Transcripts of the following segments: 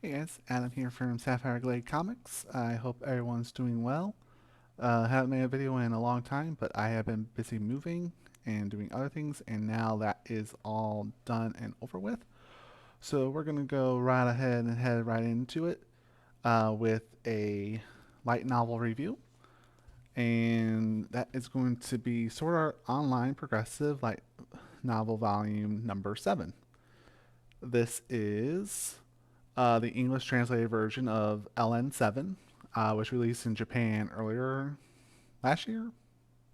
Hey guys, Adam here from sapphiregladecomics. I hope everyone's doing well. Haven't made a video in a long time, but I have been busy moving and doing other things, and now that is all done and over with. So we're gonna go right ahead and head right into it with a light novel review, and that is going to be Sword Art Online Progressive Light Novel Volume number 7. This is the English translated version of LN7, was released in Japan earlier last year.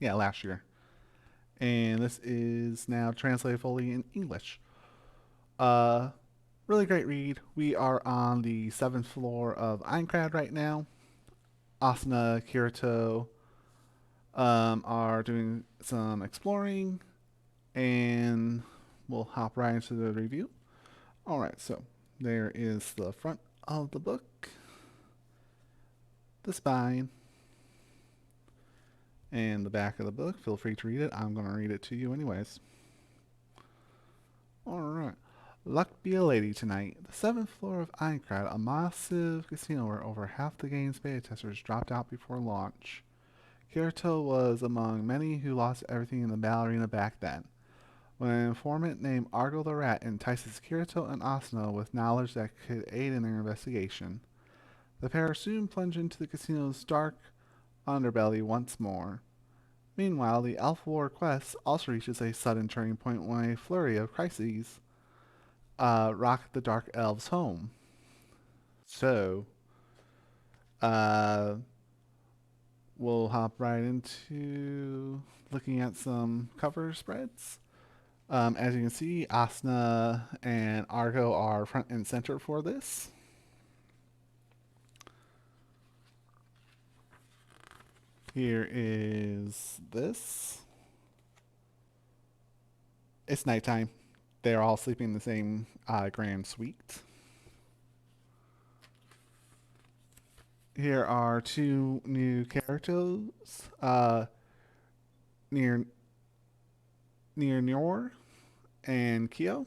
Yeah, last year. And this is now translated fully in English. Uh, Really great read. We are on the 7th floor of Aincrad right now. Asuna, Kirito are doing some exploring, and we'll hop right into the review. Alright, so there is the front of the book, the spine, and the back of the book. Feel free to read it. I'm going to read it to you anyways. Alright. Luck be a lady tonight. The 7th floor of Aincrad, a massive casino where over half the game's beta testers dropped out before launch. Kirito was among many who lost everything in the ballerina back then. When an informant named Argo the Rat entices Kirito and Asuna with knowledge that could aid in their investigation, the pair soon plunge into the casino's dark underbelly once more. Meanwhile, the Elf War quest also reaches a sudden turning point when a flurry of crises rock the Dark Elves' home. So, uh, we'll hop right into looking at some cover spreads. As you can see, Asuna and Argo are front and center for this. Here is this. It's nighttime. They're all sleeping in the same grand suite. Here are two new characters, near Nyor and Kyo.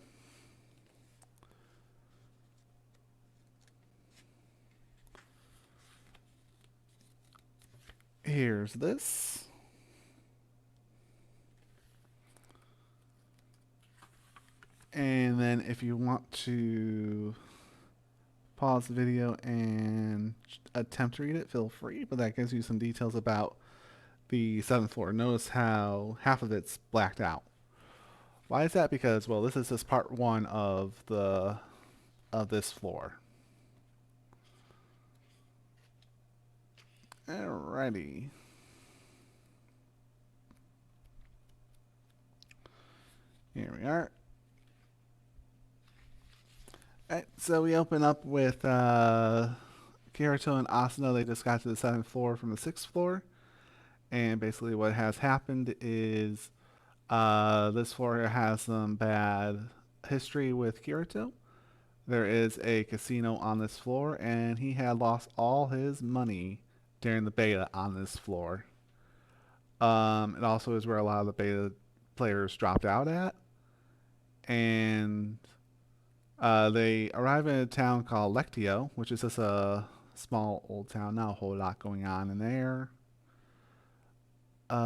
Here's this. And then if you want to pause the video and attempt to read it, feel free, but that gives you some details about the 7th floor. Notice how half of it's blacked out. Why is that? Because, well, this is just part one of this floor. Alrighty. Here we are. Alright, so we open up with Kirito and Asuna. They just got to the 7th floor from the 6th floor. And basically what has happened is this floor has some bad history with Kirito. There is a casino on this floor, and he had lost all his money during the beta on this floor. It also is where a lot of the beta players dropped out at. And they arrive in a town called Lectio, which is just a small old town, not a whole lot going on in there.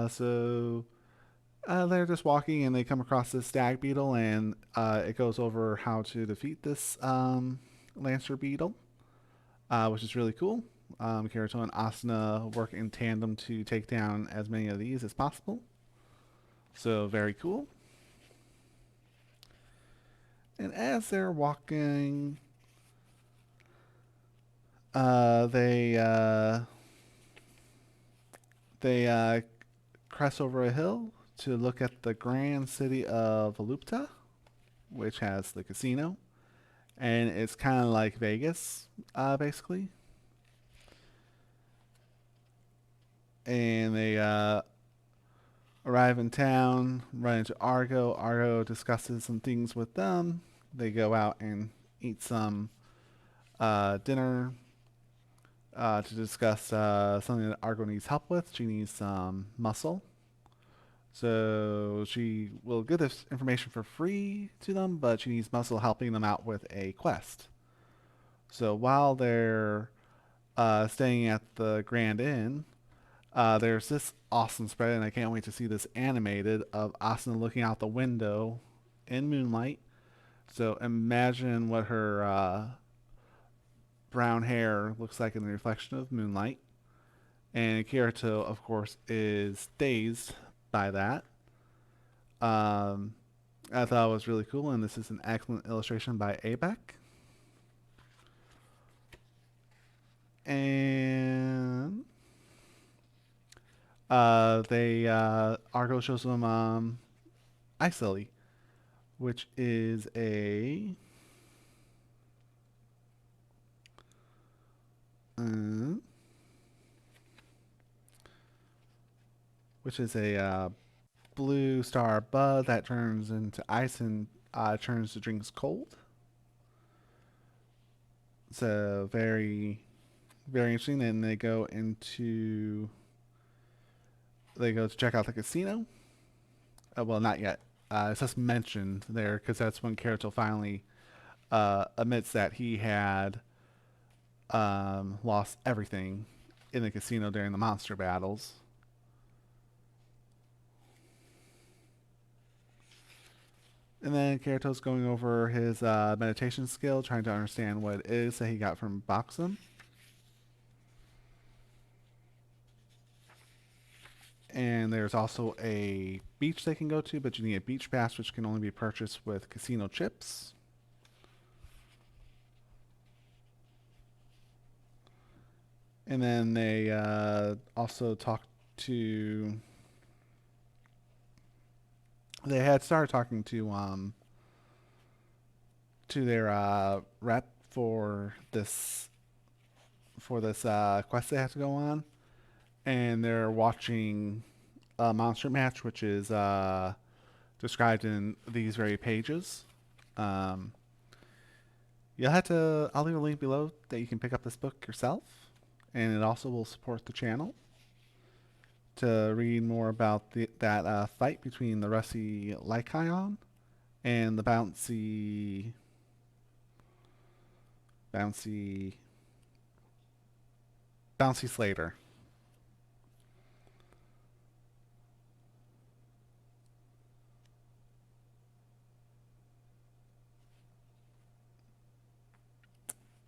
So they're just walking and they come across this stag beetle, and it goes over how to defeat this lancer beetle, which is really cool. Kirito and Asuna work in tandem to take down as many of these as possible. So very cool. And as they're walking, they crest over a hill to look at the grand city of Volupta, which has the casino, and it's kind of like Vegas, basically. And they arrive in town, run into Argo. Argo discusses some things with them. They go out and eat some dinner to discuss something that Argo needs help with. She needs some muscle. So she will give this information for free to them, but she needs muscle helping them out with a quest. So while they're staying at the Grand Inn, there's this awesome spread, and I can't wait to see this animated of Asuna looking out the window in moonlight. So imagine what her brown hair looks like in the reflection of moonlight. And Kirito, of course, is dazed by that. Um, I thought it was really cool, and this is an excellent illustration by Abeck. And Argo shows them Ice Lily, which is a uh, which is a blue star bud that turns into ice and turns the drinks cold. So very interesting. And they go to check out the casino. Well, not yet. It's just mentioned there because that's when Kirito finally admits that he had lost everything in the casino during the monster battles. And then Kirito's going over his meditation skill, trying to understand what it is that he got from Boxum. And there's also a beach they can go to, but you need a beach pass, which can only be purchased with casino chips. And then they also talked to. They had started talking to their rep for this quest they have to go on, and they're watching a monster match, which is described in these very pages. Um, you'll have to. I'll leave a link below that you can pick up this book yourself, and it also will support the channel to read more about that fight between the Rusty Lycaon and the bouncy Slater.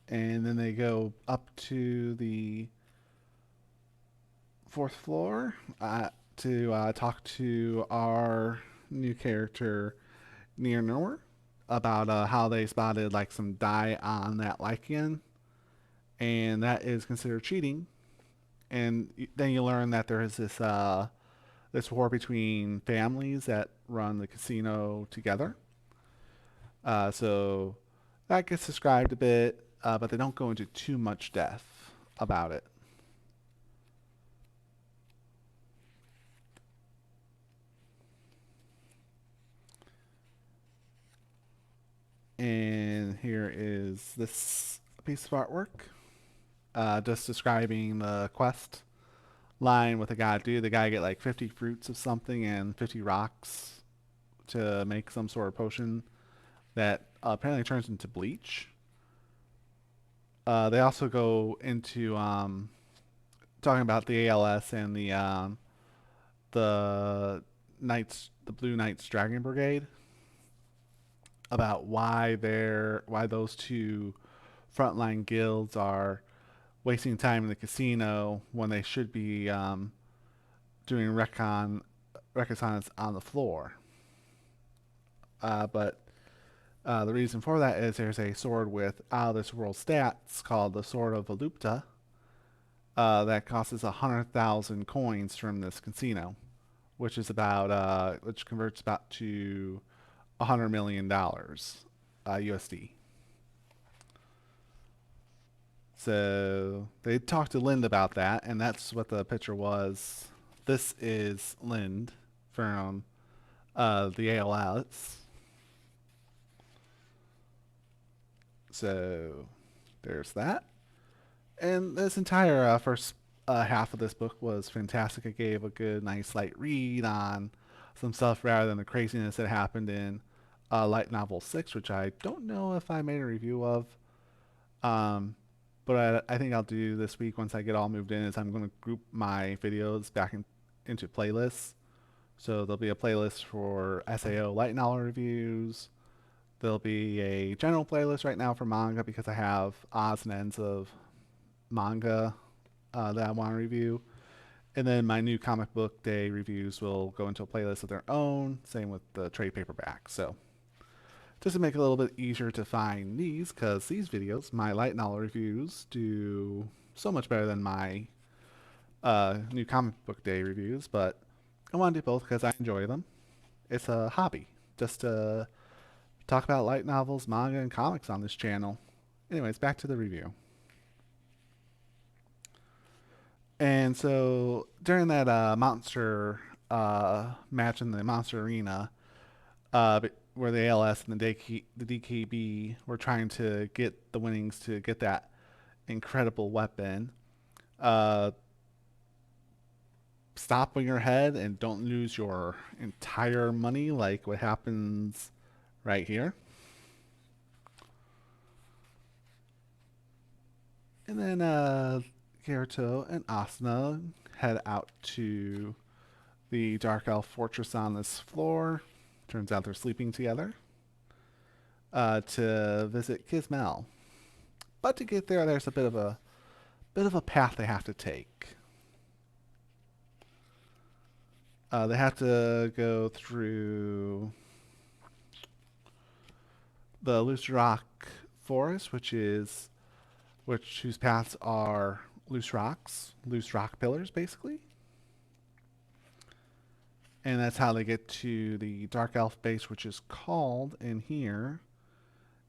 And then they go up to the fourth floor to talk to our new character near Nowhere about how they spotted like some dye on that Lycan, and that is considered cheating. And then you learn that there is this war between families that run the casino together. So that gets described a bit, but they don't go into too much depth about it. And here is this piece of artwork, just describing the quest line with the guy do. The guy get like 50 fruits of something and 50 rocks to make some sort of potion that apparently turns into bleach. They also go into talking about the ALS and the Blue Knights Dragon Brigade, about why those two frontline guilds are wasting time in the casino when they should be doing reconnaissance on the floor. But the reason for that is there's a sword with out of this world stats called the Sword of Volupta that costs 100,000 coins from this casino, which is which converts about to $100 million USD. So they talked to Lind about that, and that's what the picture was. This is Lind from the ALS. So there's that. And this entire first half of this book was fantastic. It gave a good, nice, light read on some stuff rather than the craziness that happened in Light Novel 6, which I don't know if I made a review of. Um, but I think I'll do this week once I get all moved in is I'm going to group my videos into playlists. So there'll be a playlist for SAO light novel reviews. There'll be a general playlist right now for manga because I have odds and ends of manga that I want to review. And then my new comic book day reviews will go into a playlist of their own. Same with the trade paperback. So just to make it a little bit easier to find these, because these videos, my light novel reviews, do so much better than my new comic book day reviews. But I want to do both because I enjoy them. It's a hobby just to talk about light novels, manga, and comics on this channel. Anyways, back to the review. And so during that monster match in the monster arena, where the ALS and the DKB were trying to get the winnings to get that incredible weapon, uh, stop when you're ahead and don't lose your entire money like what happens right here. And then Kirito and Asuna head out to the Dark Elf Fortress on this floor. Turns out they're sleeping together to visit Kismel. But to get there, there's a bit of a path they have to take. They have to go through the Loose Rock Forest, whose paths are loose rock pillars, basically. And that's how they get to the Dark Elf base, which is called, in here,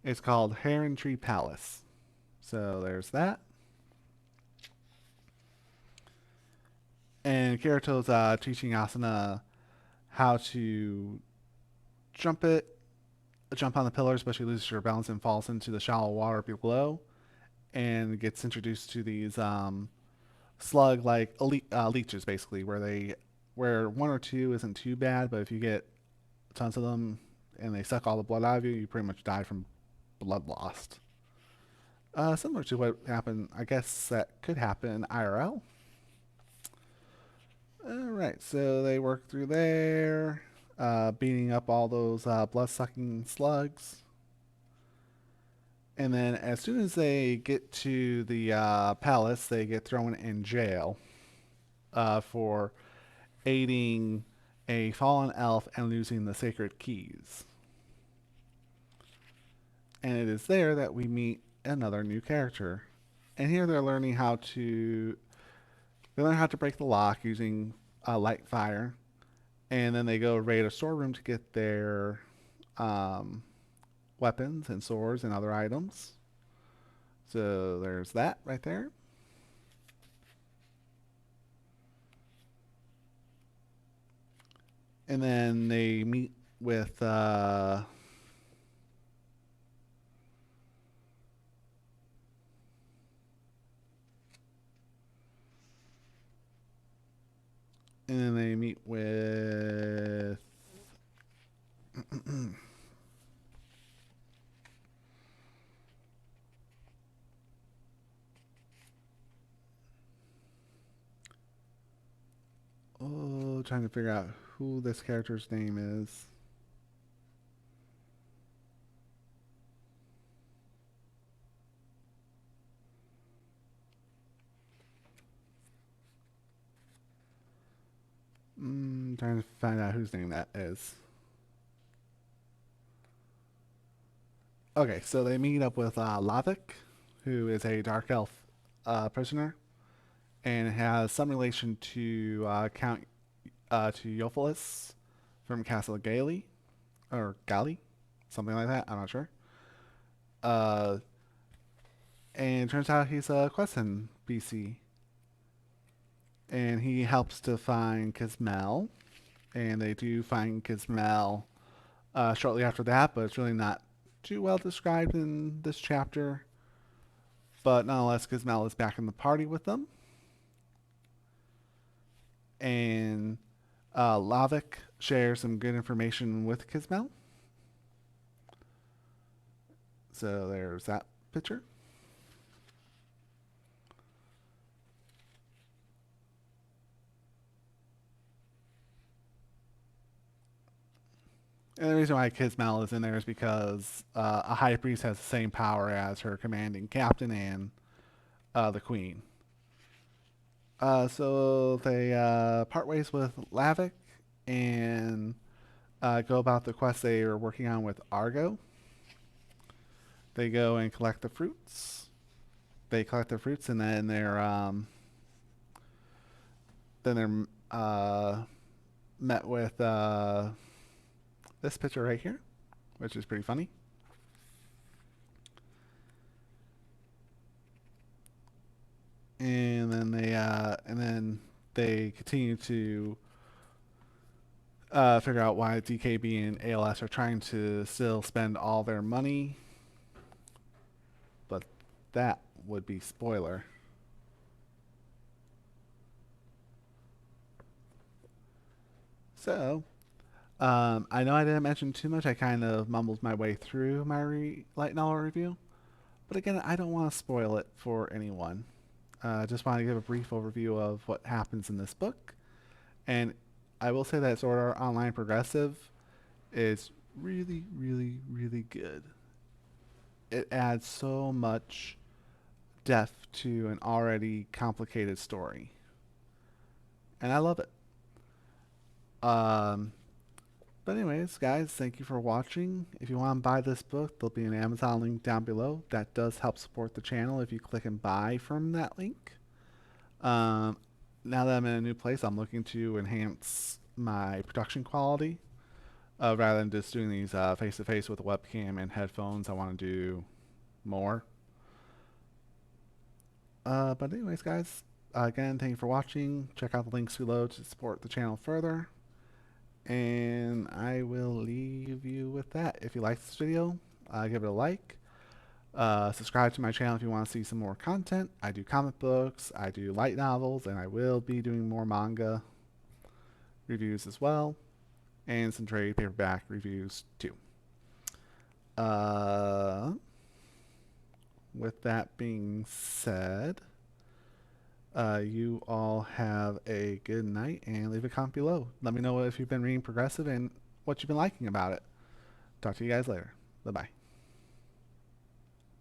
it's called Heron Tree Palace. So there's that. And Kirito's teaching Asuna how to jump on the pillars, but she loses her balance and falls into the shallow water below, and gets introduced to these slug-like leeches, basically, where one or two isn't too bad, but if you get tons of them and they suck all the blood out of you, you pretty much die from blood lost. Similar to what happened, I guess that could happen in IRL. Alright, so they work through there, beating up all those blood-sucking slugs. And then as soon as they get to the palace, they get thrown in jail for aiding a fallen elf and losing the sacred keys. And it is there that we meet another new character. And here they're learning how to break the lock using light fire. And then they go raid a storeroom to get their weapons and swords and other items. So there's that right there. And then they meet with trying to figure out who this character's name is. Trying to find out whose name that is. Okay, so they meet up with Lavik, who is a dark elf prisoner, and has some relation to Count to Euphilis from Castle Gali, or Gali, something like that. I'm not sure. And it turns out he's a Quessen BC, and he helps to find Kismel, and they do find Kismel shortly after that, but it's really not too well described in this chapter. But nonetheless, Kismel is back in the party with them. And Lavik shares some good information with Kismel. So there's that picture. And the reason why Kismel is in there is because a high priest has the same power as her commanding captain and the queen. So they part ways with Lavik and go about the quest they are working on with Argo. They go and collect the fruits. They collect the fruits, and then they're met with this picture right here, which is pretty funny. And then they continue to figure out why DKB and ALS are trying to still spend all their money, but that would be spoiler. So, I know I didn't mention too much. I kind of mumbled my way through my light novel review, but again, I don't want to spoil it for anyone. Just want to give a brief overview of what happens in this book, and I will say that Sword Art Online Progressive is really, really, really good. It adds so much depth to an already complicated story, and I love it. Um, but anyways, guys, thank you for watching. If you want to buy this book, there'll be an Amazon link down below. That does help support the channel if you click and buy from that link. Um, Now that I'm in a new place, I'm looking to enhance my production quality. Rather than just doing these face to face with a webcam and headphones, I want to do more. But anyways, guys, again, thank you for watching. Check out the links below to support the channel further. And I will leave you with that. If you like this video, give it a like. Subscribe to my channel if you want to see some more content. I do comic books, I do light novels, and I will be doing more manga reviews as well, and some trade paperback reviews too. Uh, with that being said, you all have a good night and leave a comment below. Let me know if you've been reading Progressive and what you've been liking about it. Talk to you guys later. Bye bye.